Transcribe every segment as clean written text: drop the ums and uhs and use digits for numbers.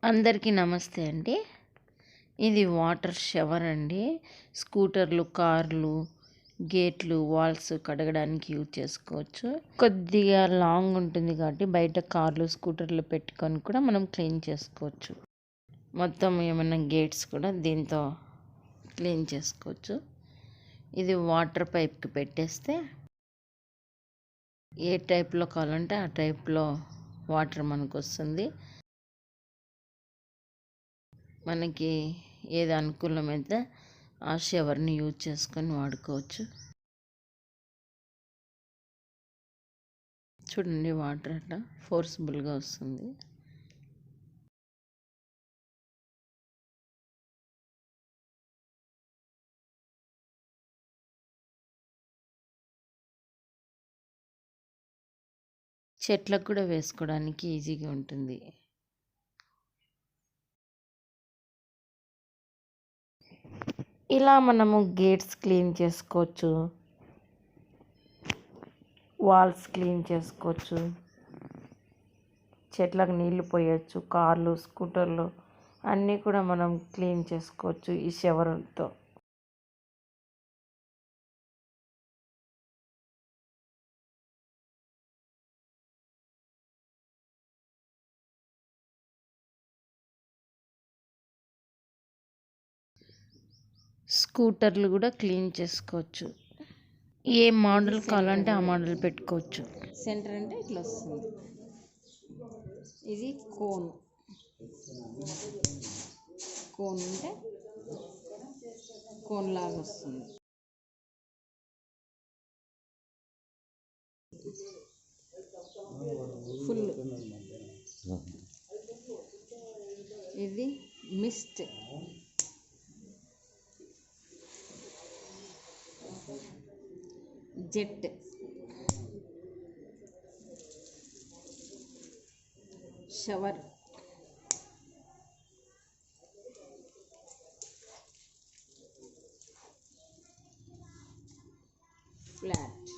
అందరికీ నమస్తే అండి. ఇది వాటర్ షవర్ అండి. స్కూటర్లు, కార్లు, గేట్లు, వాల్స్ కడగడానికి యూజ్ చేసుకోవచ్చు. కొద్దిగా లాంగ్ ఉంటుంది కాబట్టి బయట కార్లు, స్కూటర్లు పెట్టుకొని కూడా మనం క్లీన్ చేసుకోవచ్చు. మొత్తం ఏమైనా గేట్స్ కూడా దీంతో క్లీన్ చేసుకోవచ్చు. ఇది వాటర్ పైప్కి పెట్టేస్తే ఏ టైప్లో కావాలంటే ఆ టైప్లో వాటర్ మనకు వస్తుంది. మనకి ఏది అనుకూలమైతే ఆ షవర్ని యూజ్ చేసుకొని వాడుకోవచ్చు. చూడండి వాటర్ అట్లా ఫోర్స్ఫుల్గా వస్తుంది. చెట్లకు కూడా వేసుకోవడానికి ఈజీగా ఉంటుంది. ఇలా మనము గేట్స్ క్లీన్ చేసుకోవచ్చు, వాల్స్ క్లీన్ చేసుకోవచ్చు, చెట్లకు నీళ్లు పోయచ్చు, కార్లు, స్కూటర్లు అన్నీ కూడా మనం క్లీన్ చేసుకోవచ్చు ఈ షవర్తో. స్కూటర్లు కూడా క్లీన్ చేసుకోవచ్చు. ఏ మోడల్ కావాలంటే ఆ మోడల్ పెట్టుకోవచ్చు. సెంటర్ అంటే ఇట్లా వస్తుంది. ఇది కోన్ అంటే కోన్ లాగా వస్తుంది. ఫుల్ ఇది mist, jet, shower, flat,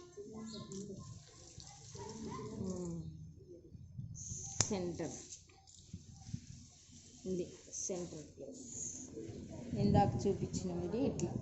centre. ఇది సెంటర్ ప్లేస్. ఇందాక చూపించినది ఇట్లా